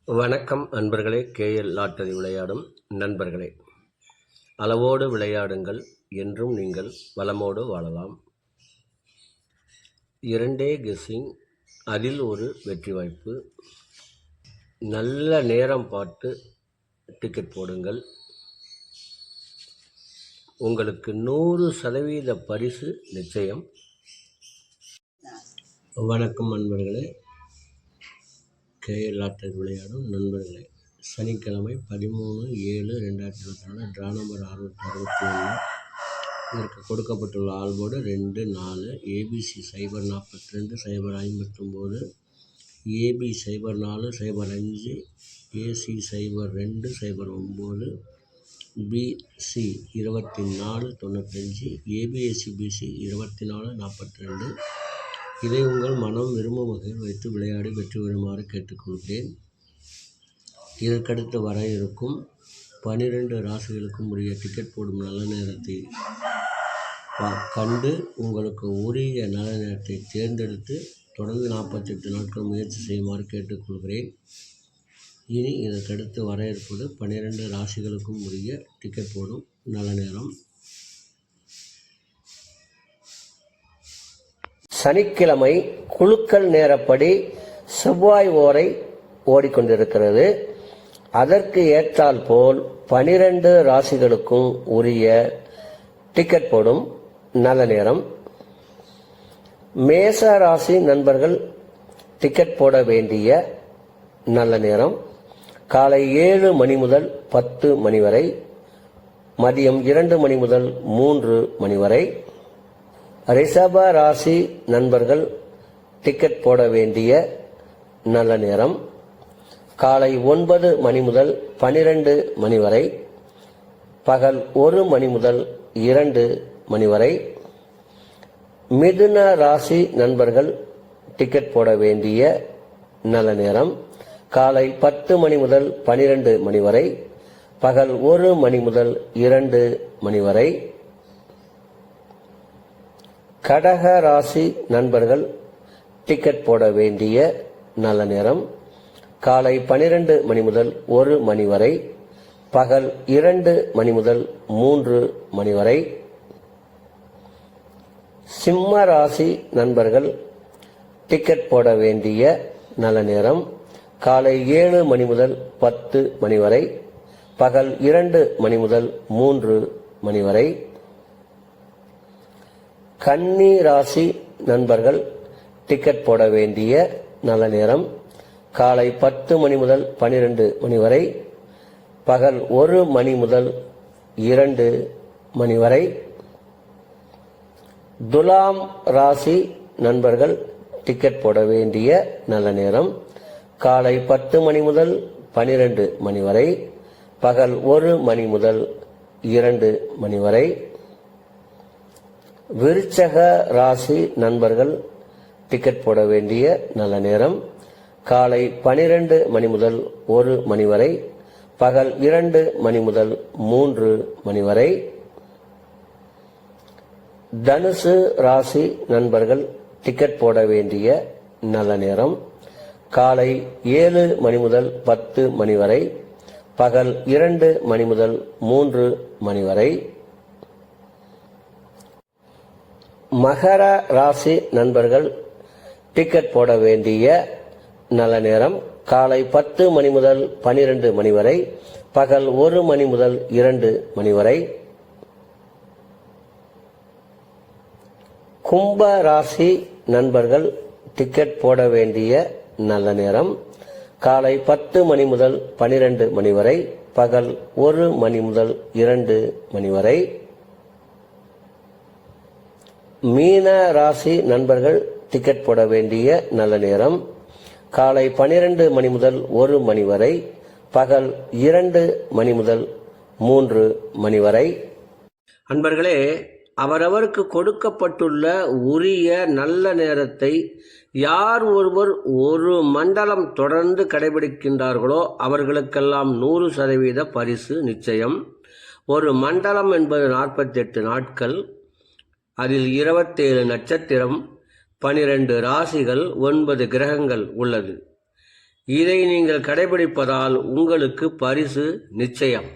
வணக்கம் அன்பர்களே. KL lottery விளையாடும் நண்பர்களே, அளவோடு விளையாடுங்கள், என்றும் நீங்கள் வளமோடு வாழலாம். 2 கெஸ்ஸிங், அதில் ஒரு வெற்றி வாய்ப்பு. நல்ல நேரம் பார்த்து டிக்கெட் போடுங்கள். உங்களுக்கு 100% பரிசு நிச்சயம். வணக்கம் அன்பர்களே, கேஎல் லாட்டரி விளையாடும் நண்பர்களே. சனிக்கிழமை 13/7/2024 ட்ரா நம்பர் 661. இதற்கு கொடுக்கப்பட்டுள்ள ஆல்போர்டு 2, 4, ABC 042, 059, AB 04, 05, AC 02, 09, BC 2495, ABSC BC 2442. இதை உங்கள் மனம் விரும்பும் வகையில் வைத்து விளையாடி வெற்றி பெறுமாறு கேட்டுக்கொள்கிறேன். இதற்கடுத்து வர இருக்கும் 12 ராசிகளுக்கும் உரிய டிக்கெட் போடும் நல்ல நேரத்தை கண்டு உங்களுக்கு உரிய நல்ல நேரத்தை தேர்ந்தெடுத்து தொடர்ந்து 48 நாட்கள் முயற்சி செய்யுமாறு கேட்டுக்கொள்கிறேன். இனி இதற்கடுத்து வர இருப்பது 12 ராசிகளுக்கும் உரிய டிக்கெட் போடும் நல்ல நேரம். சனிக்கிழமை குலுக்கல் நேரப்படி செவ்வாய் ஓரை ஓடிக்கொண்டிருக்கிறது. அதற்கு ஏற்றால் போல் 12 ராசிகளுக்கும் உரிய டிக்கெட் போடும் நல்ல நேரம். மேச ராசி நண்பர்கள் டிக்கெட் போட வேண்டிய நல்ல நேரம் காலை 7 மணி முதல் 10 மணி வரை, மதியம் 2 மணி முதல் 3 மணி வரை. ரிஷப ராசி நண்பர்கள் டிக்கெட் போட வேண்டிய நல்ல நேரம் காலை 9 மணி முதல் 12 மணி வரை, பகல் 1 மணி முதல் 2 மணி வரை. மிதுன ராசி நண்பர்கள் டிக்கெட் போட வேண்டிய நல்ல நேரம் காலை 10 மணி முதல் 12 மணி வரை, பகல் 1 மணி முதல் 2 மணி வரை. கடக ராசி நண்பர்கள் டிக்கெட் போட வேண்டிய நல்ல நேரம் காலை 12 மணி முதல் 1 மணி வரை, பகல் 2 மணி முதல் 3 மணி வரை. சிம்ம ராசி நண்பர்கள் டிக்கெட் போட வேண்டிய நல்ல நேரம் காலை 7 மணி முதல் 10 மணி வரை, பகல் 2 மணி முதல் 3 மணி வரை. கன்னி ராசி நண்பர்கள் டிக்கெட் போட வேண்டிய நல்ல நேரம் காலை 10 மணி முதல் 12 மணி வரை, பகல் 1 மணி முதல் 2 மணி வரை. துலாம் ராசி நண்பர்கள் டிக்கெட் போட வேண்டிய நல்ல நேரம் காலை 10 மணி முதல் 12 மணி வரை, பகல் 1 மணி முதல் 2 மணி வரை. விருச்சக ராசி நண்பர்கள் டிக்கெட் போட வேண்டிய நல்ல நேரம் காலை 12 மணி முதல் 1 மணி வரை, பகல் 2 மணி முதல் 3 மணி வரை. தனுசு ராசி நண்பர்கள் டிக்கெட் போட வேண்டிய நல்ல நேரம் காலை 7 மணி முதல் 10 மணி வரை, பகல் 2 மணி முதல் 3 மணி வரை. மகர ராசி நண்பர்கள் டிக்கெட் போட வேண்டிய நல்ல நேரம் காலை 10 மணி முதல் 12 மணி வரை, பகல் 1 மணி முதல் 2 மணி வரை. கும்ப ராசி நண்பர்கள் டிக்கெட் போட வேண்டிய நல்ல நேரம் காலை 10 மணி முதல் 12 மணி வரை, பகல் 1 மணி முதல் 2 மணி வரை. மீன ராசி நண்பர்கள் டிக்கெட் போட வேண்டிய நல்ல நேரம் காலை 12 மணி முதல் 1 மணி வரை, பகல் 2 மணி முதல் 3 மணி வரை. அன்பர்களே, அவரவருக்கு கொடுக்கப்பட்டுள்ள உரிய நல்ல நேரத்தை யார் ஒருவர் ஒரு மண்டலம் தொடர்ந்து கடைபிடிக்கின்றார்களோ அவர்களுக்கெல்லாம் 100% பரிசு நிச்சயம். ஒரு மண்டலம் என்பது 48 நாட்கள். அதில் 27 நட்சத்திரம், 12 ராசிகள், 9 கிரகங்கள் உள்ளது. இதை நீங்கள் கடைபிடிப்பதால் உங்களுக்கு பரிசு நிச்சயம்.